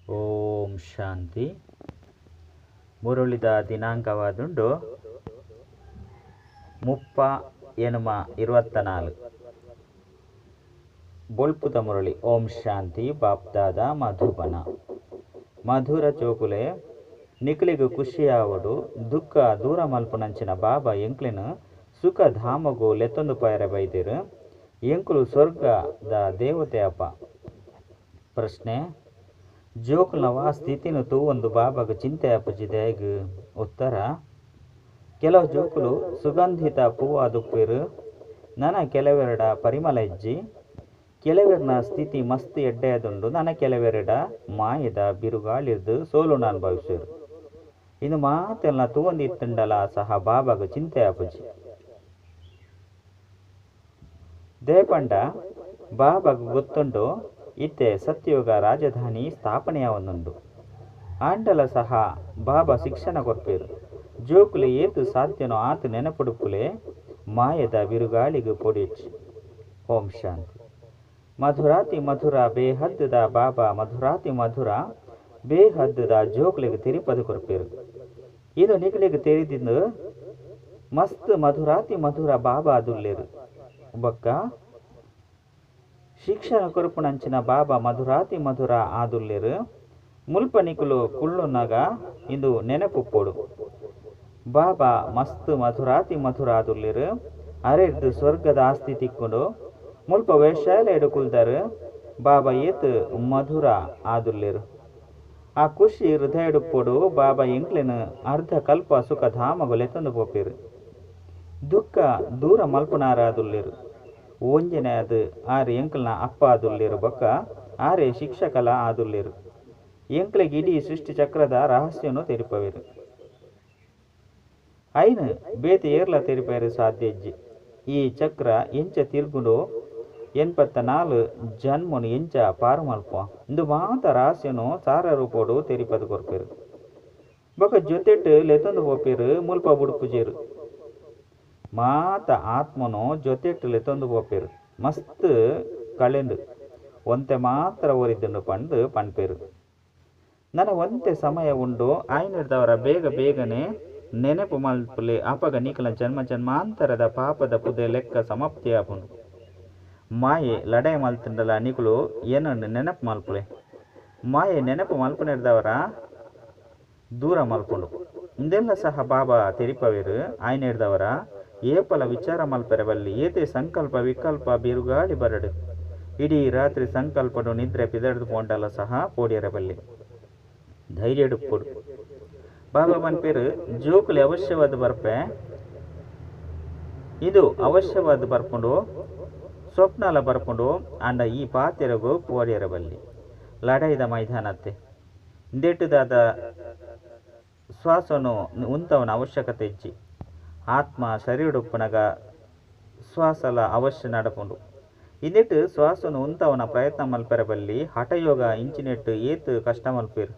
ಓಂ ಶಾಂತಿ. ಮುರುಳಿದ ದಿನಾಂಕವಾದುಂಡು 30/24 ಬೊಳ್ಪುದ ಮುರಳಿ. ಓಂ ಶಾಂತಿ. ಬಾಪ್ದಾದ ಮಧುಬನ. ಮಧುರ ಚೋಕುಲೆ ನಿಕ್ಲಿಗು ಖುಷಿಯಾವಡು ದುಃಖ ದೂರ ಮಲ್ಪುನಂಚಿನ ಬಾಬಾ ಎಂಕ್ಲಿನ ಸುಖ ಧಾಮಗು ಲೆತ್ತೊಂದು ಪೈರ ಬೈದಿರು ಎಂಕುಲು ಸ್ವರ್ಗದ ದೇವತೆ ಅಪ್ಪ. ಪ್ರಶ್ನೆ: ಜೋಕುಲ್ನವ ಸ್ಥಿತಿನ ತೂವೊಂದು ಬಾಬಾಗ ಚಿಂತೆ ಅಪ್ಪಜಿದೇಗ. ಉತ್ತರ: ಕೆಲವು ಜೋಕುಲು ಸುಗಂಧಿತ ಪೂವಾದುಪ್ಪಿರು ನನ ಕೆಲವೆರಡ ಪರಿಮಳ ಇಜ್ಜಿ ಕೆಲವೆರ್ನ ಸ್ಥಿತಿ ಮಸ್ತ್ ಎಡ್ಡೆಯದುಂಡು ನನ ಕೆಲವೆರಡ ಮಾಯದ ಬಿರುಗಾಳಿರ್ದು ಸೋಲುನ ಅನುಭವಿಸಿರು. ಇನ್ನು ಮಾತೆಲ್ನ ತೂವೊಂದಿತ್ತುಂಡಲ ಸಹ ಬಾಬಾಗ ಚಿಂತೆ ಅಪ್ಪಜಿ ದೇಪಂಡ ಬಾಬಾಗ ಗೊತ್ತುಂಡು ಇತ್ತೆ ಸತ್ಯಯುಗ ರಾಜಧಾನಿ ಸ್ಥಾಪನೆಯಾವೊಂದುಂಡು. ಆಂಡಲ ಸಹ ಬಾಬಾ ಶಿಕ್ಷಣ ಕೊರ್ಪೇರು. ಜೋಕುಲೆ ಏತು ಸಾಧ್ಯನೋ ಆತು ನೆನಪುಡುಪುಲೆ ಮಾಯದ ಬಿರುಗಾಳಿಗೆ ಪೊಡಿಚ್. ಓಂ ಶಾಂತಿ. ಮಧುರಾತಿ ಮಧುರ ಬೇಹದ್ದದ ಬಾಬಾ ಮಧುರಾತಿ ಮಧುರ ಬೇಹದ್ದದ ಜೋಕುಲಿಗೆ ತಿರುಪದು ಕೊರ್ಪೇರು. ಇದು ನಿಗಲಿಗೆ ತೆರೆದಿಂದು ಮಸ್ತ್ ಮಧುರಾತಿ ಮಧುರ ಬಾಬಾ ದುಲ್ಲೇರು. ಬೊಕ್ಕ ಶಿಕ್ಷಣ ಕೊರುಪುನಂಚಿನ ಬಾಬಾ ಮಧುರಾತಿ ಮಧುರ ಆದುಲ್ಲೇರು. ಮುಲ್ಪ ನಿಕುಲು ಕುಳ್ಳುನಗ ಇಂದು ನೆನಪುಪ್ಪೊಡು ಬಾಬಾ ಮಸ್ತ್ ಮಧುರಾತಿ ಮಧುರ ಆದುಲ್ಲೇರು. ಅರೆರ್ದು ಸ್ವರ್ಗದ ಆಸ್ತಿ ತಿಕ್ಕುಂಡು ಮುಲ್ಪ ವೈಶಾಲೆಡು ಕುಲ್ದರು ಬಾಬಾ ಏತು ಮಧುರ ಆದುಲ್ಲೇರು. ಆ ಖುಷಿ ಹೃದಯಡುಪ್ಪೊಡು ಬಾಬಾ ಎಂಕ್ಲಿನ ಅರ್ಧ ಕಲ್ಪ ಸುಖ ಧಾಮಗು ಲೆತ್ತೊಂದು ಪೋಪೇರು. ದುಃಖ ದೂರ ಮಲ್ಪುನಾರ ಆದುಲ್ಲೇರು. ಒಂಜನೆ ಅದು ಆರೆ ಎಂಕ್ಲನ ಅಪ್ಪ ಆದುಲ್ಲೇರು. ಬೊಕ್ಕ ಆರೆ ಶಿಕ್ಷಕಲ ಆದುಲ್ಲೇರು. ಎಂಕ್ಲಿಗೆ ಇಡೀ ಸೃಷ್ಟಿ ಚಕ್ರದ ರಹಸ್ಯನು ತೆರಿಪವೇರು. ಐನು ಬೇತೆ ಏರ್ಲ ತೆರಿಪೇರು ಸಾಧ್ಯ ಇಜ್ಜಿ. ಈ ಚಕ್ರ ಎಂಚ ತಿರ್ಗುಂಡು 84 ಜನ್ಮನು ಎಂಚ ಪಾರು ಮಲ್ಪ ಇಂದು ಮಾತ ರಹಸ್ಯನು ಸಾರ ರೂಪೋಡು ತೆರಿಪದು ಕೊರ್ಪೇರು. ಬೊಕ್ಕ ಜೊತೆಟ್ಟು ಲೆತ್ತೊಂದು ಪೋಪೇರು ಮುಲ್ಪ ಬುಡುಪುಜೇರು. ಮಾತ ಆತ್ಮನು ಜೊತೆಟ್ಟು ಲೆತ್ತೊಂದು ಪೋಪೇರು. ಮಸ್ತ್ ಕಳೆಂಡು ಒಂತೆ ಮಾತ್ರ ಓರಿದ್ದುಂಡು ಪಂಡು ಪನ್ಪೇರು. ನನ್ನ ಒಂತೆ ಸಮಯ ಉಂಡು ಆಯ್ನಿಡ್ದವರ ಬೇಗ ಬೇಗನೆ ನೆನಪು ಮಲ್ಪುಲೆ ಅಪಗ ನಿಕಲ ಜನ್ಮ ಜನ್ಮಾಂತರದ ಪಾಪದ ಪುದೆ ಲೆಕ್ಕ ಸಮಾಪ್ತಿ ಆಪುಂಡು. ಮಾಯೆ ಲಡಾಯಿ ಮಲ್ತುಂಡಲ ನಿಕುಲು ಏನಂಡು ನೆನಪು ಮಲ್ಪುಲೆ. ಮಾಯೆ ನೆನಪು ಮಲ್ಪನಿಡ್ದವರ ದೂರ ಮಲ್ಪುಂಡು. ಇಂದೆಲ್ಲ ಸಹ ಬಾಬಾ ತೆರಿಪವೇರು. ಆಯ್ನಿಡ್ದವರ ಏಪಲ ವಿಚಾರ ಮಲ್ಪೆರಬಲ್ಲಿ ಏತೆ ಸಂಕಲ್ಪ ವಿಕಲ್ಪ ಬಿರುಗಾಳಿ ಬರಡು ಇಡೀ ರಾತ್ರಿ ಸಂಕಲ್ಪಡು ನಿದ್ರೆ ಪಿದಡ್ದು ಪೋಂಡಲ ಸಹ ಪೋಡಿಯರಬಲ್ಲಿ ಧೈರ್ಯಡುಪ್ಪುಡು. ಬಾಬಾ ಮನ್ಪೇರು ಜೋಕುಲಿ ಅವಶ್ಯವಾದ ಬರ್ಪೆ ಇದು ಅವಶ್ಯವಾದ ಬರ್ಪುಂಡು ಸ್ವಪ್ನಾಲ ಬರ್ಪುಂಡು ಅಂಡ ಈ ಪಾತೆರಗು ಪೋಡಿಯರಬಲ್ಲಿ ಲಡಾಯಿದ ಮೈದಾನತ್ತೆ ಇಂದೆಟ್ಟುದಾದ ಶ್ವಾಸನು ಉಂತವನ ಅವಶ್ಯಕತೆ ಇಜ್ಜಿ. ಆತ್ಮ ಶರೀರಡುಪ್ಪುನಗ ಶ್ವಾಸಲ ಅವಶ್ಯ ನಡಪುಂಡು. ಇಂದೆಟ್ಟು ಶ್ವಾಸನು ಉಂತವನ ಪ್ರಯತ್ನ ಮಲ್ಪೆರಬಲ್ಲಿ ಹಠಯೋಗ ಇಂಚಿನೆಟ್ಟು ಏತು ಕಷ್ಟ ಮಲ್ಪೇರು.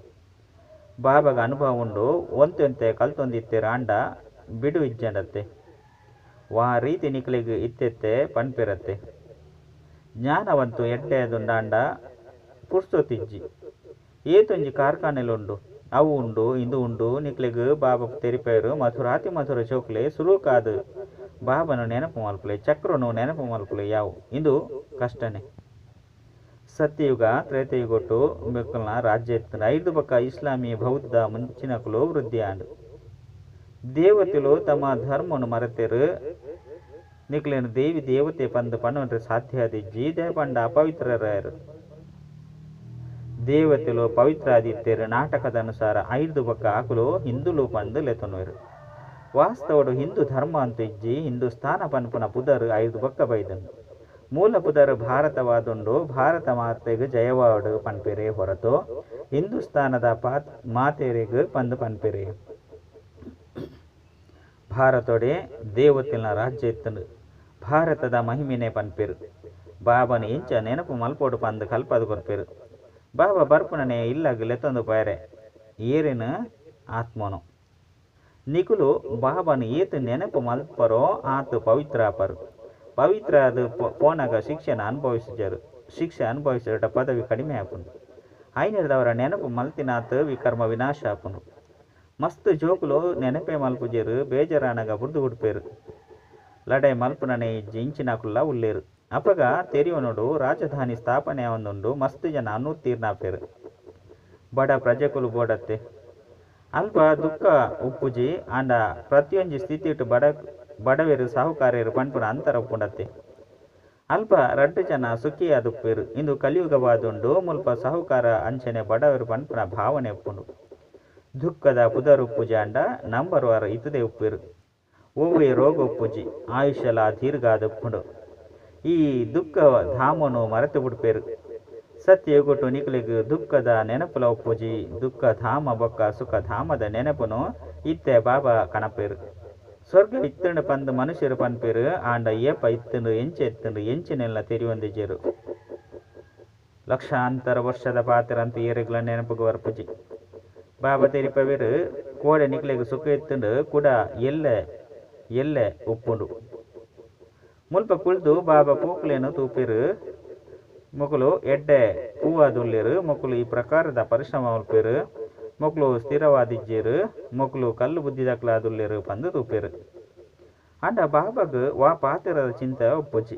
ಬಾಬಾಗ ಅನುಭವ ಉಂಡು ಒಂತೆ ಕಲ್ತೊಂದಿತ್ತೇರು ಅಂಡ ಬಿಡು ಇಜ್ಜಂಡತ್ತೆ ವಾ ರೀತಿ ನಿಕ್ಲಿಗೆ ಇತ್ತೆತ್ತೆ ಪನ್ಪೇರತ್ತೆ. ಜ್ಞಾನವಂತು ಎಡ್ಡೆಯದುಂಡ ಪುರ್ಸೊತ್ತಿಜ್ಜಿ ಏತೊಂಜಿ ಕಾರ್ಖಾನೆಲುಂಡು ಅವು ಉಂಡು ಇಂದು ಉಂಡು ನಿಕ್ಲಿಗೆ ಬಾಬಾ ತೆರಿಪೇರು. ಮಧುರಾತಿ ಮಧುರ ಚೋಕ್ಲೆ ಸುರುಕಾದು ಬಾಬನು ನೆನಪು ಮಲ್ಪುಲೆ ಚಕ್ರನು ನೆನಪು ಮಲ್ಪುಲೆ ಯಾವು ಇಂದು ಕಷ್ಟನೇ. ಸತ್ಯಯುಗ ತ್ರೇತಯುಗೊಟ್ಟು ಬೆಕ್ಕಲ್ನ ರಾಜ್ಯ ಎತ್ತುಂಡು. 5 ಬೊಕ್ಕ ಇಸ್ಲಾಮೀ ಬೌದ್ಧ ಮುಂಚಿನಕುಲು ವೃದ್ಧಿ ಆಂಡು ದೇವತೆಲು ತಮ್ಮ ಧರ್ಮನು ಮರೆತೆರು ನಿಕ್ಲೇನು ದೇವಿ ದೇವತೆ ಪಂದು ಪಣ್ಣೊಂಡ್ರೆ ಸಾಧ್ಯ ಆದಿಜ್ಜಿ ದೇಪಂಡ ಅಪವಿತ್ರರಾಯರು. ದೇವತೆಲು ಪವಿತ್ರ ಆದಿತ್ತೇರು. ನಾಟಕದ ಅನುಸಾರ 5 ಬೊಕ್ಕ ಆಕುಲು ಹಿಂದುಲು ಪಂದು ಲೆತೊನುವೆರು. ವಾಸ್ತವಡು ಹಿಂದೂ ಧರ್ಮ ಅಂತ ಇಜ್ಜಿ ಹಿಂದೂಸ್ತಾನ ಪನ್ಪುನ ಪುದರು 5 ಬೊಕ್ಕ ಬೈದನು. ಮೂಲ ಪುದರು ಭಾರತವಾದುಂಡು ಭಾರತ ಮಾತೆಗೆ ಜಯವಾಡು ಪನ್ಪೆರೆ ಹೊರತು ಹಿಂದೂಸ್ತಾನದ ಮಾತೆರೆಗೆ ಪಂದು ಪನ್ಪೆರೆ. ಭಾರತೊಡೆ ದೇವತೆಲ್ನ ರಾಜ್ಯ ಎತ್ತುಂಡು ಭಾರತದ ಮಹಿಮೆನೆ ಪನ್ಪೇರು. ಬಾಬನ ಎಂಚ ನೆನಪು ಮಲ್ಪೋಡು ಪಂದು ಕಲ್ಪದು ಕೊರ್ಪೇರು. ಬಾಬಾ ಬರ್ಪುನನೆ ಇಲ್ಲಗ ಲೆತ್ತೊಂದು ಪೈರೆ ಏರಿನ ಆತ್ಮನು ನಿಕುಲು ಬಾಬನ ಏತು ನೆನಪು ಮಲ್ಪರೋ ಆತು ಪವಿತ್ರ ಆಪರು. ಪವಿತ್ರ ಅದು ಪೋನಾಗ ಶಿಕ್ಷೆನ ಅನುಭವಿಸಿದರು. ಶಿಕ್ಷೆ ಅನುಭವಿಸಿದ ಪದವಿ ಕಡಿಮೆ ಆಪುಂಡು. ಐನಿರ್ದವರ ನೆನಪು ಮಲ್ತಿನಾತ್ ವಿಕರ್ಮ ವಿನಾಶ ಆಪುಂಡು. ಮಸ್ತ್ ಜೋಕುಲು ನೆನಪೆ ಮಲ್ಪುಜೆರು ಬೇಜಾರಾನಗ ಬುರ್ದು ಉಡ್ಪೇರು. ಲಡೆ ಮಲ್ಪುನನೆ ಇಜ್ಜಿ ಇಂಚಿನಾಕುಲ್ಲ ಉಲ್ಲೇರು. ಅಪಗ ತೆರಿಯೋನುಡು ರಾಜಧಾನಿ ಸ್ಥಾಪನೆ ಆವೊಂದುಂಡು ಮಸ್ತ್ ಜನ ಅನ್ನೂರ್ತೀರ್ನಾಪೇರು. ಬಡ ಪ್ರಜೆಕುಲು ಬೋಡತ್ತೆ ಅಲ್ಪ ದುಃಖ ಉಪ್ಪುಜಿ ಆಂಡ ಪ್ರತಿಯೊಂಜಿ ಸ್ಥಿತಿಟ್ ಬಡವೆರು ಸಾಹುಕಾರ್ಯರು ಪಂಪುನ ಅಂತರ ಉಪ್ಪುಂಡತ್ತೆ. ಅಲ್ಪ ರಡ್ಡು ಜನ ಸುಖಿಯಾದುಪ್ಪೇರು. ಇಂದು ಕಲಿಯುಗವಾದುಂಡು ಮುಲ್ಪ ಸಾಹುಕಾರ ಅಂಚನೆ ಬಡವರು ಪಂಪುನ ಭಾವನೆ ಉಪ್ಪುಂಡು. ದುಃಖದ ಪುದರುಪ್ಪುಜಿ ಆಂಡ ನಂಬರ್ ವಾರ ಇತದೆ ಉಪ್ಪೇರು. ಓವೇ ರೋಗ ಉಪ್ಪುಜಿ ಆಯುಷ್ಯಲ ದೀರ್ಘಾದ ಉಪ್ಪುಂಡು. ಈ ದುಃಖ ಧಾಮನು ಮರೆತು ಬಿಡ್ಪೇರು. ಸತ್ಯ ಗೊಟ್ಟು ನಿಕ್ಲಿಗೆ ದುಃಖದ ನೆನಪುಲ ಉಪ್ಪುಜಿ ದುಃಖ ಧಾಮ ಬೊಕ್ಕ ಸುಖ ಧಾಮದ ನೆನಪುನು ಇತ್ತೆ ಬಾಬಾ ಕಣಪೇರು. ಸ್ವರ್ಗ ಇತ್ತಂಡು ಪಂದು ಮನುಷ್ಯರು ಪನ್ಪೇರು ಆಂಡ ಏಪ ಇತ್ತಂಡು ಎಂಚೆ ಎತ್ತಂಡು ಎಂಚಿನೆಲ್ಲ ತೆರಿಯೊಂದಿಜೇರು. ಲಕ್ಷಾಂತರ ವರ್ಷದ ಪಾತಿರಂತ ಏರೆಗ್ಲ ನೆನಪುಗ ವರ್ಪುಜಿ ಬಾಬಾ ತೆರಿಪವೇರು. ಕೋಡೆ ನಿಕ್ಲಿಗೆ ಸುಖ ಎತ್ತಂಡು ಕೂಡ ಎಲ್ಲೆ ಉಪ್ಪುಂಡು. ಮುಲ್ಪ ಕುಳ್ದು ಬಾಬಾ ಪೂಕ್ಲೇನು ತೂಪೇರು. ಮೊಕಲು ಎಡ್ಡೆ ಹೂವಾದುಲ್ಲೇರು. ಮೊಕಲು ಈ ಪ್ರಕಾರದ ಪರಿಶ್ರಮ ಮಲ್ಪೇರು. ಮೊಕಲು ಸ್ಥಿರವಾದಿಜ್ಜೇರು. ಮೊಕಲು ಕಲ್ಲು ಬುದ್ಧಿದಕ್ಲಾದುಲ್ಲೇರು ಪಂದು ತೂಪೇರು. ಅಂಡ ಬಾಬಾಗ ವಾ ಪಾತಿರದ ಚಿಂತೆ ಉಪ್ಪುಜಿ.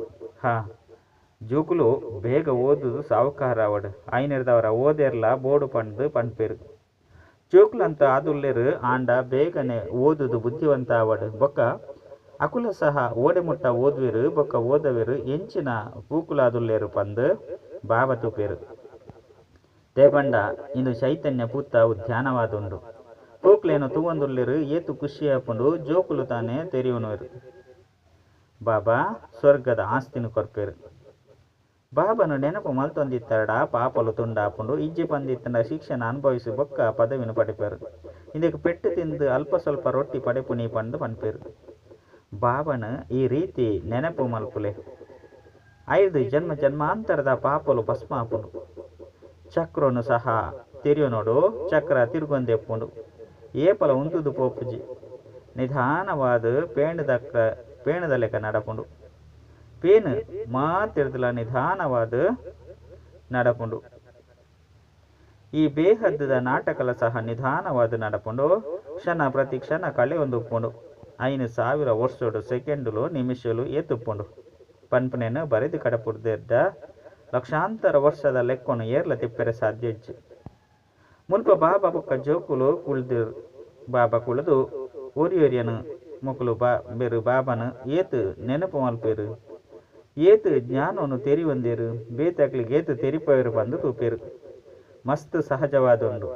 ಜೋಕುಲು ಬೇಗ ಓದುದು ಸಾವುಕಾರ ಅವಡು. ಐನಿರ್ದವರ ಓದೇರ್ಲ ಬೋಡು ಪಂಡ್ಪೇರು. ಜೋಕುಲಂತ ಆದುಲ್ಲೇರು ಆಂಡ ಬೇಗನೆ ಓದುದು ಬುದ್ಧಿವಂತ ಅವಡು. ಬೊಕ್ಕ ಅಕುಲ ಸಹ ಓಡೆ ಮುಟ್ಟ ಓದುವೆರು ಬೊಕ್ಕ ಓದವೆರು ಎಂಚಿನ ಪೂಕುಲಾದುಲ್ಲೇರು ಪಂದು ಬಾಬಾ ತೂಪೇರು. ದೇಬಂಡ ಇಂದು ಚೈತನ್ಯ ಪೂತ್ತ ಧ್ಯಾನವಾದುಂಡು. ಪೂಕ್ಲೇನು ತೂವೊಂದುಲ್ಲೇರು ಏತು ಖುಷಿಯಾಪುಂಡು. ಜೋಕುಲು ತಾನೇ ತೆರಿಯುವನುವೆರು. ಬಾಬಾ ಸ್ವರ್ಗದ ಆಸ್ತಿನು ಕೊರ್ಪೇರು. ಬಾಬಾನು ನೆನಪು ಮಲ್ತೊಂದಿತ್ತಡ ಪಾಪಲು ತುಂಡಾಪುಂಡು. ಇಜ್ಜಿ ಪಂದಿತ್ತಂಡ ಶಿಕ್ಷಣ ಅನುಭವಿಸಿ ಬೊಕ್ಕ ಪದವಿನು ಪಡಿಪೇರು. ಇಂದಕ್ಕೆ ಪೆಟ್ಟು ತಿಂದು ಅಲ್ಪ ಸ್ವಲ್ಪ ರೊಟ್ಟಿ ಪಡೆಪುನಿ ಪಂದು ಪನ್ಪೇರು. ಬಾಬನ ಈ ರೀತಿ ನೆನಪು ಮಲ್ಪುಲೆ 5 ಜನ್ಮಾಂತರದ ಪಾಪಲು ಭಸ್ಮಾಪುಂಡು. ಚಕ್ರನು ಸಹ ತೆರಿಯೋನೋಡು ಚಕ್ರ ತಿರುಗೊಂದೆಪ್ಪುಂಡು. ಏಪಲ ಉಂತುದು ಪೋಪುಜಿ ನಿಧಾನವಾದ ಪೇಣದ ಲೆಕ್ಕ ನಡಪುಂಡು. ಪೇನು ಮಾತಿರ್ದಲ ನಿಧಾನವಾದ ನಡಪುಂಡು. ಈ ಬೇಹದ್ದದ ನಾಟಕಲ ಸಹ ನಿಧಾನವಾದ ನಡಪುಂಡು. ಕ್ಷಣ ಪ್ರತಿ ಕ್ಷಣ ಕಳೆ ಒಂದು ಉಪ್ಪುಂಡು. 5,000 ವರ್ಷೋಡು ಸೆಕೆಂಡುಲು ನಿಮಿಷಲು ಏತುಪ್ಪುಂಡು. ಪನ್ಪನೇನು ಬರೆದು ಕಡಪುಡ್ದಿದ್ದ ಲಕ್ಷಾಂತರ ವರ್ಷದ ಲೆಕ್ಕನು ಏರ್ಲ ತಿಪ್ಪೆರೆ ಸಾಧ್ಯ ಇಜ್ಜಿ. ಮುಲ್ಪ ಬಾಬಾ ಬೊಕ್ಕ ಜೋಕುಲು ಕುಳ್ದಿರು. ಬಾಬಾ ಕುಳಿದು ಒರಿಯೊರಿಯನು ಮೊಕಲು ಬೆರು ಬಾಬಾನು ಏತು ನೆನಪು ಮಲ್ಪೇರು. ಏತು ಜ್ಞಾನವನ್ನು ತೆರಿಯೊಂದೇರು. ಬೇತಕ್ಲಿಗೆ ಏತು ತೆರಿಪೇರು ಬಂದು ತೂಪೇರು. ಮಸ್ತ್ ಸಹಜವಾದುಂಡು.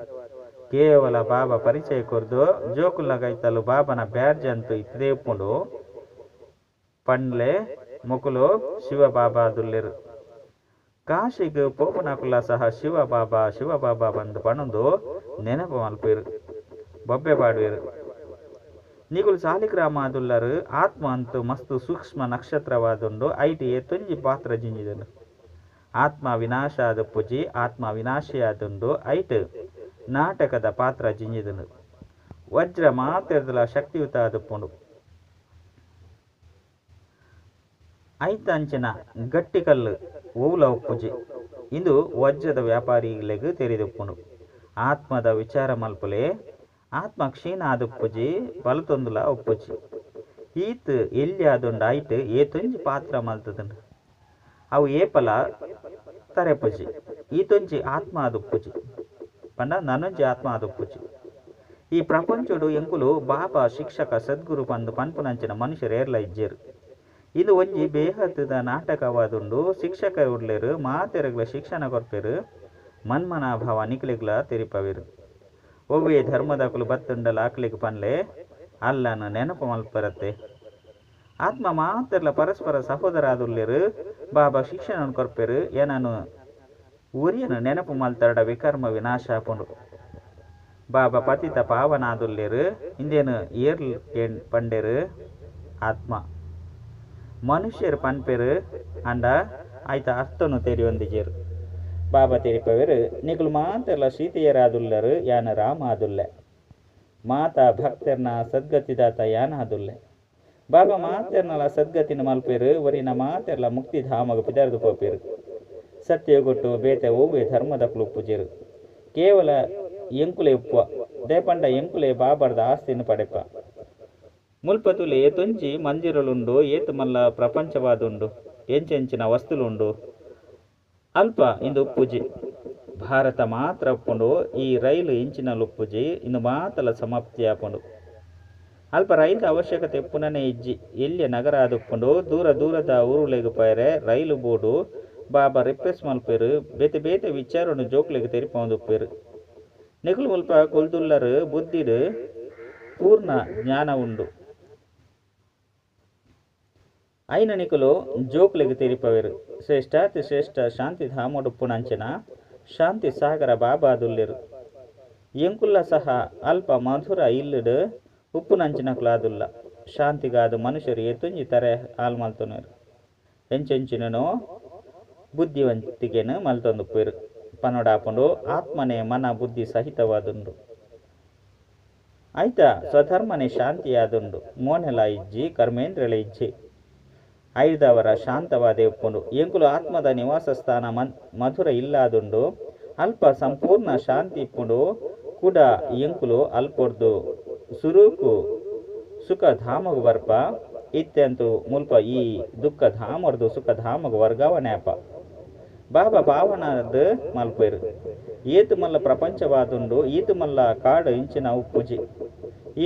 ಕೇವಲ ಬಾಬಾ ಪರಿಚಯ ಕೊರ್ದು ಜೋಕುಲಗೈತಲು ಬಾಬನ ಬ್ಯಾಡ್ಜ್ ಅಂತೂ ಇತ್ತದೇ ಉಪ್ಪುಂಡು. ಪಂಡ್ಲೆ ಮೊಕಲು ಶಿವ ಬಾಬಾ ದುಲ್ಲೇರು. ಕಾಶಿಗೆ ಪೋಪುನಕುಲ ಸಹ ಶಿವ ಬಾಬಾ ಬಂದು ಪಣಂದು ನೆನಪು ಮಲ್ಪೇರು. ಬೊಬ್ಬೆ ಪಾಡುವೆರು. ನಿಗುಲು ಸಾಲಿಗ್ರಾಮ ಆದುಲ್ಲರು. ಆತ್ಮ ಅಂತೂ ಮಸ್ತ್ ಸೂಕ್ಷ್ಮ ನಕ್ಷತ್ರವಾದುಂಡು. ಐಟಿ ತುಂಜಿ ಪಾತ್ರ ಜಿಂಜಿದನು. ಆತ್ಮ ವಿನಾಶ ಆದಪ್ಪುಜಿ ಆತ್ಮ ವಿನಾಶಿ ಆದುಂಡು. ಐಟ್ ನಾಟಕದ ಪಾತ್ರ ಜಿಂಜಿದನು. ವಜ್ರ ಮಾತಿರ್ದಲ ಶಕ್ತಿಯುತ ಆದಪ್ಪುಂಡು. ಐತಂಚಿನ ಗಟ್ಟಿಕಲ್ಲು ಓವುಲ ಉಪ್ಪುಜಿ ಇಂದು ವಜ್ರದ ವ್ಯಾಪಾರಿಗಳಿಗೆ ತೆರೆದುಪ್ಪುಂಡು. ಆತ್ಮದ ವಿಚಾರ ಮಲ್ಪುಲೆ ಆತ್ಮ ಕ್ಷೀಣ ಆದುಪ್ಪುಜಿ ಬಲತೊಂದುಲ ಉಪ್ಪುಜಿ. ಈತ್ ಎಲ್ಲಿ ಆದುಂಡು ಐಟ್ ಏತೊಂಜಿ ಪಾತ್ರ ಮಲ್ತದುಂಡು. ಅವು ಏಪಲ ತರೆಪುಜಿ. ಈತೊಂಜಿ ಆತ್ಮ ಆದುಪ್ಪುಜಿ ಪಂಡ ನನೊಂಜಿ ಆತ್ಮ ಆದುಪ್ಪುಜಿ. ಈ ಪ್ರಪಂಚಡು ಎಂಕುಲು ಬಾಬಾ ಶಿಕ್ಷಕ ಸದ್ಗುರು ಪಂದು ಪನ್ಪುನಂಚಿನ ಮನುಷ್ಯರು ಏರ್ಲ ಇಜ್ಜೇರು. ಇದು ಒಂಜಿ ಬೇಹತ್ತದ ನಾಟಕವಾದುಂಡು. ಶಿಕ್ಷಕರು ಉಡ್ಲೇರು. ಮಾತೆರಗ್ಲ ಶಿಕ್ಷಣ ಕೊರ್ಪೇರು. ಮನ್ಮನಾಭಾವ ನಿಕ್ಲಿಗ್ಲ ತೆರಿಪವೇರು. ಒವ್ವೇ ಧರ್ಮದಕುಲು ಬತ್ತುಂಡಲ ಆಕ್ಲಿಗೆ ಪನ್ಲೆ ಅಲ್ಲನು ನೆನಪು ಮಲ್ಪರತ್ತೆ. ಆತ್ಮ ಮಾತೆರ್ಲ ಪರಸ್ಪರ ಸಹೋದರ ಆದುಲ್ಲೇರು. ಬಾಬಾ ಶಿಕ್ಷಣ ಕೊರ್ಪೇರು. ಏನನು ಊರಿಯನು ನೆನಪು ಮಲ್ತರಡ ವಿಕರ್ಮ ವಿನಾಶ ಆಪುಂಡು. ಬಾಬಾ ಪತಿತ ಪಾವನ ಆದುಲ್ಲೇರು. ಇಂದೇನು ಏರ್ಲ್ ಪಂಡೇರು ಆತ್ಮ ಮನುಷ್ಯರು ಪನ್ಪೇರು ಅಂಡ ಆಯ್ತ ಅರ್ಥನು ತೆರಿಯೊಂದಿಜೇರು. ಬಾಬಾ ತೆರಿಪವೇರು. ನಿಗುಲು ಮಾತೆರ್ಲ ಸೀತೆಯರಾದುಲ್ಲರು. ಯಾನ ರಾಮ ಆದುಲ್ಲೆ. ಮಾತಾ ಭಕ್ತರ್ನ ಸದ್ಗತಿದಾತ ಯಾನ ಆದುಲ್ಲೆ. ಬಾಬಾ ಮಾತೆರ್ನಲ ಸದ್ಗತಿನ ಮಲ್ಪೇರು. ಒರಿನ ಮಾತೆರ್ಲ ಮುಕ್ತಿಧಾಮಗ ಪಿದರ್ದು ಪೋಪೇರು. ಸತ್ಯಗೊಟ್ಟು ಬೇತೆ ಓವೇ ಧರ್ಮದ ಕುಲುಪ್ಪುಜೇರು. ಕೇವಲ ಎಂಕುಲೆ ಉಪ್ಪುವ ದೇಪಂಡ ಎಂಕುಲೆ ಬಾಬರ್ದ ಆಸ್ತಿನ ಪಡೆಪ ಮುಲ್ಪತುಲೆ ಏತೊಂಜಿ ಮಂದಿರಲುಂಡು ಏತು ಮಲ್ಲ ಪ್ರಪಂಚವಾದುಂಡು ಎಂಚೆಂಚಿನ ವಸ್ತುಲುಂಡು ಅಲ್ಪ ಇಂದು ಉಪ್ಪುಜಿ ಭಾರತ ಮಾತ್ರ ಉಪ್ಪುಂಡು ಈ ರೈಲು ಇಂಚಿನಲ್ಲಿ ಉಪ್ಪುಜಿ ಇಂದು ಮಾತಲ ಸಮಾಪ್ತಿ ಆಪುಂಡು ಅಲ್ಪ ರೈಲ್ದ ಅವಶ್ಯಕತೆ ಪುನನೆ ಇಜ್ಜಿ ಎಲ್ಲಿಯ ನಗರ ಆದುಪ್ಪುಂಡು ದೂರ ದೂರದ ಊರುಲೆಗ್ ಪೈರೆ ರೈಲು ಬೋರ್ಡು ಬಾಬಾ ರಿಪ್ರೆಸ್ ಮಲ್ಪೇರು ಬೇತೆ ಬೇತೆ ವಿಚಾರನು ಜೋಕ್ಲೆಗ್ ತೆರಿಪೊಂದುಪ್ಪೇರು ನಿಕುಲು ಮುಲ್ಪ ಕುಲ್ದುಲ್ಲರು ಬುದ್ಧಿಡು ಪೂರ್ಣ ಜ್ಞಾನ ಉಂಡು ಐನ ನಿಕುಲು ಜೋಕ್ಲೆಗ್ ತೆರಿಪವೇರು ಶ್ರೇಷ್ಠಾತಿ ಶ್ರೇಷ್ಠ ಶಾಂತಿ ಧಾಮೊಡುಪ್ಪುನಂಚಿನ ಶಾಂತಿ ಸಾಗರ ಬಾಬಾದುಲ್ಲೆರು ಎಂಕುಲ್ಲ ಸಹ ಅಲ್ಪ ಮಧುರ ಇಲ್ಲುಡು ಉಪ್ಪುನಂಚಿನಕುಲಾದುಲ್ಲ ಶಾಂತಿಗಾದು ಮನುಷ್ಯರು ಎತ್ತುಂಜಿ ತರೆ ಹಾಲು ಮಲ್ತೊನರು ಎಂಚೆಂಚಿನೋ ಬುದ್ಧಿವಂತಿಕೆನು ಮಲ್ತೊಂದುಪ್ಪೇರು ಪನೊಡಾಪುಂಡು ಆತ್ಮನೆ ಮನ ಬುದ್ಧಿ ಸಹಿತವಾದುಂಡು ಐತ ಸ್ವಧರ್ಮನೆ ಶಾಂತಿಯಾದುಂಡು ಮೋನೆಲ ಇಜ್ಜಿ ಕರ್ಮೇಂದ್ರಲ ಇಜ್ಜಿ ಐದವರ ಶಾಂತವಾದೆ ಉಪ್ಪುಂಡು ಎಂಕುಲು ಆತ್ಮದ ನಿವಾಸ ಸ್ಥಾನ ಮಧುರ ಇಲ್ಲಾದುಂಡು ಅಲ್ಪ ಸಂಪೂರ್ಣ ಶಾಂತಿ ಇಪ್ಪುಂಡು ಕೂಡ ಎಂಕುಲು ಅಲ್ಪೊರ್ದು ಸುರೂಕು ಸುಖ ಧಾಮಗು ಬರ್ಪ ಇತ್ತೆಂತು ಮುಲ್ಪ ಈ ದುಃಖ ಧಾಮರ್ದು ಸುಖ ಧಾಮಗು ವರ್ಗಾವಣೆ ಅಪ ಬಾಬಾ ಭಾವನದ ಮಲ್ಪೇರು ಏತು ಮಲ್ಲ ಪ್ರಪಂಚವಾದುಂಡು ಈತು ಮಲ್ಲ ಕಾಡು ಇಂಚಿನ ಉಪ್ಪುಜಿ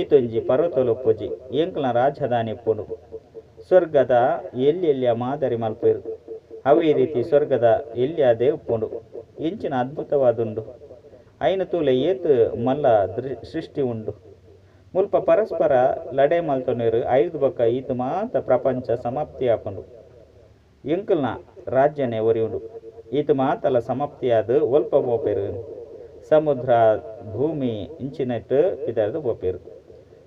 ಈತೊಂಜಿ ಪರ್ವತಲು ಉಪ್ಪುಜಿ ಎಂಕುಲ ರಾಜಧಾನಿ ಇಪ್ಪುಂಡು ಸ್ವರ್ಗದ ಎಲ್ಲಿಯ ಮಾದರಿ ಮಲ್ಪೇರು ಅವೇ ರೀತಿ ಸ್ವರ್ಗದ ಎಲ್ಲಿಯಾದೇ ಉಪ್ಪುಂಡು ಇಂಚಿನ ಅದ್ಭುತವಾದುಂಡು ಐನ ತೂಲೆ ಏತು ಮಲ್ಲ ಸೃಷ್ಟಿ ಉಂಡು ಮುಲ್ಪ ಪರಸ್ಪರ ಲಡೆ ಮಲ್ತೊನೇರು ಐದು ಬಕ್ಕ ಈತು ಮಾತ ಪ್ರಪಂಚ ಸಮಾಪ್ತಿ ಆಪುಂಡು ಎಂಕಲ್ನ ರಾಜ್ಯನೇ ಒರಿಯುಂಡು ಈತು ಮಾತಲ ಸಮಾಪ್ತಿಯಾದ ಒಲ್ಪ ಬೋಪೇರು ಸಮುದ್ರ ಭೂಮಿ ಇಂಚಿನಟ್ಟು ಪಿದರ್ದು ಬೋಪೇರು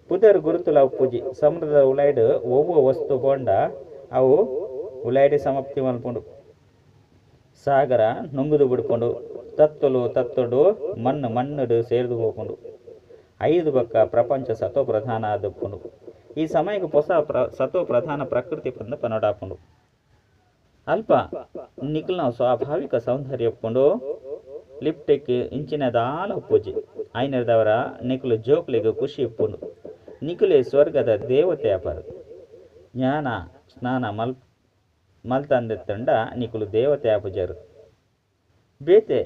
ಪುದರ್ ಗುರುತುಲ ಉಪ್ಪುಜಿ ಸಮುದ್ರದ ಉಲೈಡು ಒವ್ವ ವಸ್ತು ಬೋಂಡ ಅವು ಉಲೈಡಿ ಸಮಾಪ್ತಿ ಮಲ್ಪುಂಡು ಸಾಗರ ನುಂಗುದು ಬಿಡ್ಕೊಂಡು ತತ್ತೊಡು ಮಣ್ಣುಡು ಸೇರಿದು ಹೋಗ್ಕೊಂಡು ಐದು ಬಕ್ಕ ಪ್ರಪಂಚ ಸತೋ ಪ್ರಧಾನ ಆದಪ್ಪುಂಡು ಈ ಸಮಯಕ್ಕೆ ಹೊಸ ಸತೋ ಪ್ರಧಾನ ಪ್ರಕೃತಿ ಬಂದು ಪನೋಡಾಪುಂಡು ಅಲ್ಪ ನಿಖಿಲ್ನ ಸ್ವಾಭಾವಿಕ ಸೌಂದರ್ಯ ಒಪ್ಕೊಂಡು ಲಿಪ್ಟಿಕ್ ಇಂಚಿನದಾಲ ಉಪ್ಪುಜಿ ಐನರ್ದವರ ನಿಖಿಲು ಜೋಕ್ಲಿಗೆ ಖುಷಿ ಇಪ್ಪುಂಡು ನಿಖಿಲೆ ಸ್ವರ್ಗದ ದೇವತೆ ಅಪರು ಜ್ಞಾನ ಸ್ನಾನ ಮಲ್ತಂದೆತ್ತಂಡ ನಿಖಿಲು ದೇವತೆ ಆಪುಜರು ಬೇತೆ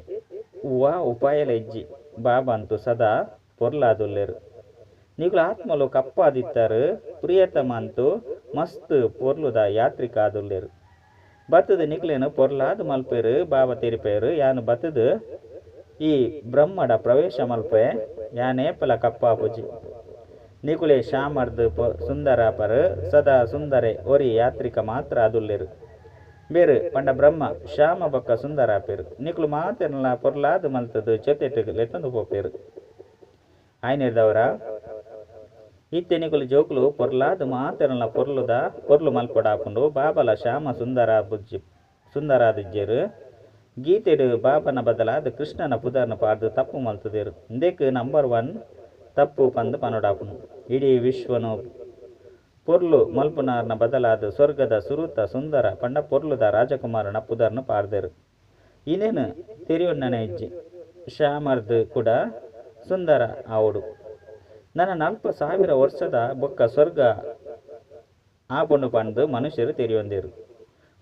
ವಾ ಉಪಾಯಲ ಇಜ್ಜಿ ಬಾಬಾ ಅಂತೂ ಸದಾ ಪೊರ್ಲಾದುಲ್ಲೇರು ನಿಖಿಲು ಆತ್ಮಲು ಕಪ್ಪಾದಿತ್ತರು ಪ್ರಿಯತಮ ಅಂತೂ ಮಸ್ತ್ ಪೊರ್ಲುದ ಯಾತ್ರಿಕ ಆದುಲ್ಲೇರು ಬತ್ತದ ನಿಖಿಲೇನು ಪೊರ್ಲಾದು ಮಲ್ಪೇರು ಬಾಬಾ ತೆರಿಪೇರು ಯಾನು ಬತ್ತದ ಈ ಬ್ರಹ್ಮಡ ಪ್ರವೇಶ ಮಲ್ಪೆ ಯಾನೇಪಲ ಕಪ್ಪಾಪುಜಿ ನಿಖುಲೆ ಶ್ಯಾಮರ್ದು ಸುಂದರಾಪರು ಸದಾ ಸುಂದರೆ ಒರಿ ಯಾತ್ರಿಕ ಮಾತ್ರ ಆದುಲ್ಲೇರು ಬೇರು ಪಂಡ ಬ್ರಹ್ಮ ಶ್ಯಾಮ ಬಕ್ಕ ಸುಂದರಾಪೇರು ನಿಖುಲು ಮಾತೆರ್ಲ ಪೊರ್ಲಾದು ಮಲ್ತದು ಜೊತೆಟು ಲೆತ್ತಂದು ಹೋಪೇರು ಆಯ್ನಿರ್ದವರ ಇತ್ತೆ ನಿಖುಲು ಜೋಕುಲು ಪೊರ್ಲಾದು ಮಾತೆರ್ಲ ಪೊರ್ಲು ಮಲ್ಪೊಡಾಪುಂಡು ಬಾಬಲ ಶ್ಯಾಮ ಸುಂದರಾದಿಜ್ಜೇರು ಗೀತೆಡು ಬಾಬನ ಬದಲಾದ ಕೃಷ್ಣನ ಪುದರ್ನ ಪಾರ್ದು ತಪ್ಪು ಮಲ್ತದೇರು ಇಂದೇಕ್ ನಂಬರ್ 1 ತಪ್ಪು ಪಂದು ಪನೊಡಾಪುಂಡು ಇಡೀ ವಿಶ್ವನು ಪೊರ್ಲು ಮಲ್ಪುನಾರ್ನ ಬದಲಾದ ಸ್ವರ್ಗದ ಸುರುತ ಸುಂದರ ಪಂಡ ಪೊರ್ಲುದ ರಾಜಕುಮಾರನ ಪುದರ್ನ ಪಾರ್ದೇರು ಇನ್ನೇನು ತೆರಿಯೊಣ್ಣನೆ ಇಜ್ಜಿ ಶ್ಯಾಮರ್ದು ಕೂಡ ಸುಂದರ ಆವಡು ನನ್ನ 40,000 ವರ್ಷದ ಬೊಕ್ಕ ಸ್ವರ್ಗ ಆಪುಂಡು ಪಂದು ಮನುಷ್ಯರು ತೆರಿಯೊಂದೇರು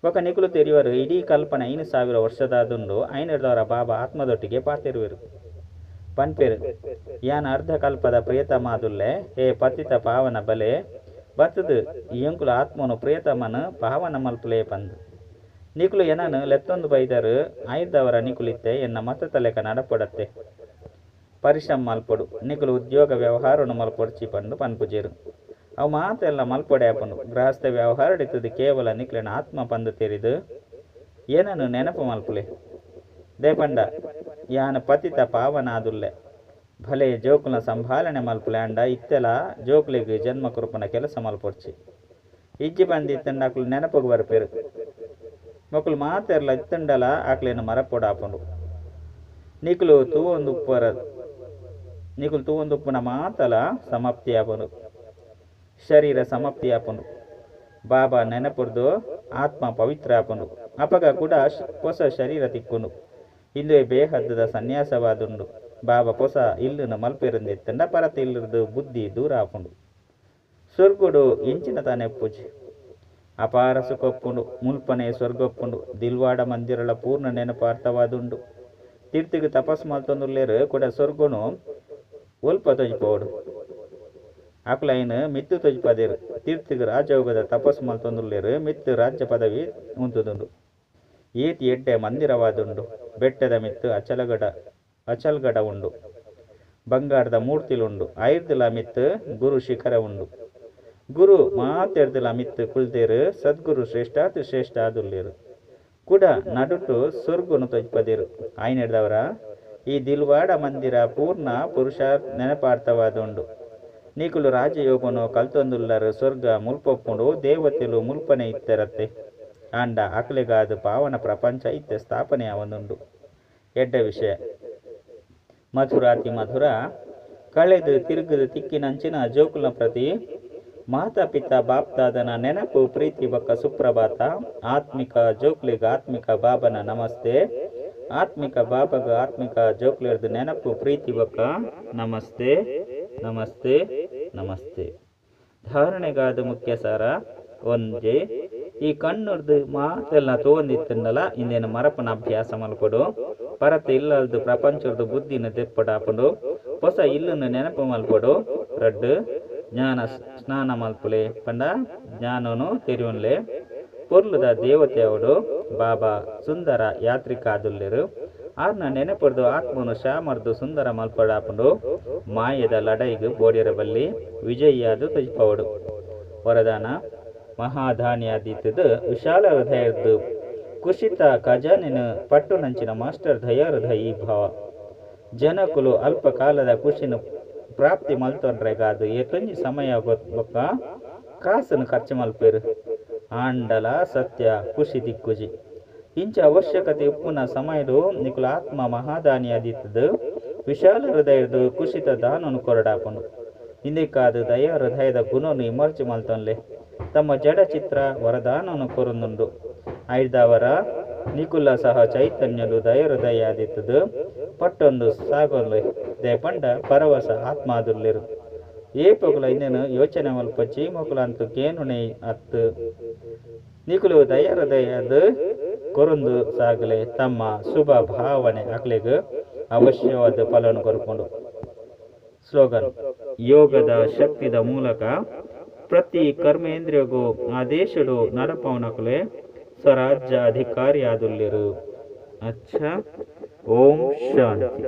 ಬೊಕ್ಕ ನಿಖುಲು ತೆರಿಯವರು ಇಡೀ ಕಲ್ಪನೆ 5,000 ವರ್ಷದಾದುಂಡು ಐನರ್ದವರ ಬಾಬಾ ಆತ್ಮದೊಟ್ಟಿಗೆ ಪಾತೆರುವೆರು ಪನ್ಪೇರು ಯಾನ ಅರ್ಧ ಕಲ್ಪದ ಪ್ರಿಯತಮಾದುಲ್ಲೆ ಹೇ ಪತಿತ ಪಾವನ ಬಲೆ ಬತ್ತದು ಎಂಕುಲು ಆತ್ಮನು ಪ್ರಿಯತಮನು ಪಾವನ ಮಲ್ಪುಲೇ ಪಂದು ನಿಖುಲು ಏನನು ಲೆತ್ತೊಂದು ಬೈದರು ಐದವರ ನಿಖುಲಿತ್ತೆ ಎನ್ನ ಮತ ತಲೆಕ ನಡಪೊಡತ್ತೆ ಪರಿಶ್ರಮ ಮಲ್ಪೊಡು ನಿಖುಲು ಉದ್ಯೋಗ ವ್ಯವಹಾರನು ಮಲ್ಪೊಡ್ಚಿ ಪಂಡು ಪನ್ಪುಜೇರು ಅವು ಮಾತೆಲ್ಲ ಮಲ್ಪೊಡೆ ಆಪುಂಡು ಗೃಹಸ್ಥ ವ್ಯವಹಾರ ಇತ್ತದು ಕೇವಲ ನಿಖಿಲಿನ ಆತ್ಮ ಪಂದು ತೆರಿದು ಏನನ್ನು ನೆನಪು ಮಲ್ಪುಲೆ ದೇಪಂಡ ಯಾನ ಪತಿತ ಪಾವನ ಆದುಲ್ಲೆ ಭಲೆ ಜೋಕುಲ ಸಂಭಾಲನೆ ಮಲ್ಪುಲೆ ಅಂಡ ಇತ್ತೆಲ ಜೋಕುಲಿಗೆ ಜನ್ಮ ಕುರುಪನ ಕೆಲಸ ಮಲ್ಪೊಡ್ಚಿ ಇಜ್ಜಿ ಬಂದು ಇತ್ತಂಡಾಕುಲು ನೆನಪುಗೆ ಬರ್ಪೇರು ಮಕ್ಕಳು ಮಾತೆರ್ಲ ಇತ್ತಂಡಲ ಆಕ್ಲೇನು ಮರಪೊಡಾಪುಂಡು ನಿಖುಲು ತೂವೊಂದುಪ್ಪುನ ಮಾತಲ ಸಮಾಪ್ತಿ ಆಪುಂಡು ಶರೀರ ಸಮಾಪ್ತಿ ಆಪುಂಡು ಬಾಬಾ ನೆನಪುರ್ದು ಆತ್ಮ ಪವಿತ್ರ ಆಪುಂಡು ಅಪಗ ಕೂಡ ಹೊಸ ಶರೀರ ತಿಕ್ಕುಂಡು ಇಂದುವೆ ಬೇಹದ್ದದ ಸನ್ಯಾಸವಾದುಂಡು ಬಾಬಾ ಪೊಸ ಇಲ್ಲುನ ಮಲ್ಪೆರಂದೆತ್ತಂಡ ಪರತ ಇಲ್ಲರದು ಬುದ್ಧಿ ದೂರ ಆಪುಂಡು. ಸ್ವರ್ಗುಡು ಎಂಚಿನ ತಾನೆಪ್ಪುಜಿ ಅಪಾರ ಸುಖಪ್ಪುಂಡು ಮುಲ್ಪನೆ ಸ್ವರ್ಗೊಪ್ಪುಂಡು. ದಿಲ್ವಾಡ ಮಂದಿರಲ ಪೂರ್ಣ ನೆನಪಾರ್ಥವಾದುಂಡು. ತೀರ್ಥಿಗೆ ತಪಸ್ ಮಲ್ತೊಂದುಲ್ಲೇರು ಕೂಡ ಸ್ವರ್ಗುನು ಒಲ್ಪ ತೊಜಿಪೋಡು. ಅಕ್ಲೈನ್ ಮಿತ್ತು ತೊಜಿಪದೇರು. ತೀರ್ಥಿಗೆ ರಾಜಯೋಗದ ತಪಸ್ ಮಲ್ತೊಂದುಲ್ಲೇರು ಮಿತ್ತು ರಾಜ್ಯ ಪದವಿ ಉಂತುದುಂಡು. ಏತಿ ಎಡ್ಡೆ ಮಂದಿರವಾದುಂಡು. ಬೆಟ್ಟದ ಮಿತ್ತು ಅಚಲ್ಗಡ ಉಂಡು. ಬಂಗಾರದ ಮೂರ್ತಿಲುಂಡು. ಐರ್ದಿಲ ಮಿತ್ತು ಗುರು ಶಿಖರ ಉಂಡು. ಗುರು ಮಾತೆರ್ದಿಲ ಮಿತ್ತು ಕುಳ್ದೇರು ಸದ್ಗುರು ಶ್ರೇಷ್ಠಾತು ಶ್ರೇಷ್ಠ ಆದುಲ್ಲೇರು. ಕೂಡ ನಡುಟು ಸ್ವರ್ಗುನು ತೊಜ್ಪದೇರು. ಆಯ್ನೆಡ್ದವರ ಈ ದಿಲ್ವಾಡ ಮಂದಿರ ಪೂರ್ಣ ಪುರುಷ ನೆನಪಾರ್ಥವಾದುಂಡು. ನೀಕುಲು ರಾಜಯೋಗನು ಕಲ್ತೊಂದುಲ್ಲರು ಸ್ವರ್ಗ ಮುಲ್ಪೊಪ್ಪುಂಡು. ದೇವತೆಲು ಮುಲ್ಪನೆ ಇತ್ತರತ್ತೆ ಆಂಡ ಅಕ್ಲೆಗಾದು ಪಾವನ ಪ್ರಪಂಚ ಇತ್ತೆ ಸ್ಥಾಪನೆ ಅವನುಂಡು. ಎಡ್ಡ ವಿಷಯ ಮಧುರಾತಿ ಮಧುರ ಕಳೆದು ತಿರುಗದು ತಿಕ್ಕಿನಂಚಿನ ಜೋಕುಲ ಪ್ರತಿ ಮಾತಾ ಪಿತಾ ಬಾಪ್ದಾದನ ನೆನಪು ಪ್ರೀತಿ ಬಕ್ಕ ಸುಪ್ರಭಾತ. ಆತ್ಮಿಕ ಜೋಕ್ಲಿಗ ಆತ್ಮಿಕ ಬಾಬನ ನಮಸ್ತೆ. ಆತ್ಮಿಕ ಬಾಬಗ ಆತ್ಮಿಕ ಜೋಕ್ಲಿರ್ದು ನೆನಪು ಪ್ರೀತಿ ಬಕ್ಕ ನಮಸ್ತೆ ನಮಸ್ತೆ ನಮಸ್ತೆ. ಧಾರಣೆಗಾದ ಮುಖ್ಯ ಸಾರ ಒಂಜೆ ಈ ಕಣ್ಣುರ್ದು ಮಾತೆಲ್ಲ ತೋಂದಿತ್ತಂಡಲ ಇಂದೇನು ಮರಪನ ಅಭ್ಯಾಸ ಮಲ್ಪಡು. ಪರತೆ ಇಲ್ಲಲ್ದು ಪ್ರಪಂಚದ ಬುದ್ಧಿನ ತೆಪ್ಪಡಾಪುಂಡು. ಹೊಸ ಇಲ್ಲನ್ನು ನೆನಪು ಮಲ್ಪಡು. ರಡ್ಡು ಜ್ಞಾನ ಸ್ನಾನ ಮಲ್ಪುಲೆ ಪಂಡ ಜ್ಞಾನನು ತೆರಿಯುನ್ಲೆ. ಪೊರ್ಲುದ ದೇವತೆ ಅವಡು ಬಾಬಾ ಸುಂದರ ಯಾತ್ರಿಕ ಆದುಲ್ಲೇರು. ಆರ್ನ ನೆನಪಡ್ದು ಆತ್ಮನು ಶಾಮರ್ದು ಸುಂದರ ಮಲ್ಪಡಾಪುಂಡು. ಮಾಯದ ಲಡೈಗು ಬೋಡಿರ ಬಲ್ಲಿ ವಿಜಯಿಯಾದು ತುಜ್ಪವಡು. ವರದಾನ ಮಹಾಧಾನ್ಯಾದಿತ್ತದು ವಿಶಾಲ ಹೃದಯದ್ದು ಕುಶಿತ ಖಜಾನೆನು ಪಟ್ಟು ನಂಚಿನ ಮಾಸ್ಟರ್ ದಯ ಹೃದಯ ಭಾವ. ಜನಕುಲು ಅಲ್ಪ ಕಾಲದ ಖುಷಿನ ಪ್ರಾಪ್ತಿ ಮಲ್ತೊಂಡ್ರೆಗಾದು ಏತೊಂಜಿ ಸಮಯ ಬೊಕ್ಕ ಕಾಸನ್ನು ಖರ್ಚು ಮಲ್ಪೇರು. ಆಂಡಲ ಸತ್ಯ ಖುಷಿ ದಿಕ್ಕುಜಿ ಇಂಚ ಅವಶ್ಯಕತೆ ಉಪ್ಪುನ ಸಮಯಡು ನಿಕುಲ ಆತ್ಮ ಮಹಾದಾನಿಯಾದಿತ್ತದು ವಿಶಾಲ ಹೃದಯದ್ದು ಕುಶಿತ ದಾನನು ಕೊರಡಾಪುಂಡು. ಇಂದಿಕ್ಕಾದು ದಯ ಹೃದಯದ ಗುಣನು ಇಮರ್ಜಿ ಮಲ್ತೊನ್ಲೆ ತಮ್ಮ ಜಡ ಚಿತ್ರ ವರದಾನನು ಕೊರೊಂದುಂಡು. ಐದವರ ನಿಕುಲ ಸಹ ಚೈತನ್ಯಲು ದಯ ಹೃದಯಾದಿತ್ತದು ಪಟ್ಟೊಂದು ಸಾಗೊಲ್ಲೆ ದೇಪಂಡ ಪರವಶ ಆತ್ಮಾದುಲ್ಲೇರು. ಏಪಗುಲ ಇನ್ನೇನು ಯೋಚನೆ ಮಲ್ಪಚ್ಚಿ ಮೊಕುಲ ಅಂತೂ ಕೇನುಣೆ ಅತ್ತು ನಿಕುಲು ದಯ ಹೃದಯದ ಕೊರೊಂದು ಸಾಗಲೆ ತಮ್ಮ ಶುಭ ಭಾವನೆ ಅಕ್ಲೆಗೂ ಅವಶ್ಯವಾದ ಫಲವನ್ನು ಕೊರ್ಕೊಂಡು. ಸ್ಲೋಗನ್ ಯೋಗದ ಶಕ್ತಿದ ಮೂಲಕ ಪ್ರತಿ ಕರ್ಮೇಂದ್ರಿಯಗೂ ಆದೇಶಡು ನಡಪವನಕಲೆ ಸ್ವರಾಜ್ಯ ಅಧಿಕಾರಿ ಆದುಲ್ಲೇರು. ಅಚ್ಚ ಓಂ ಶಾಂತಿ.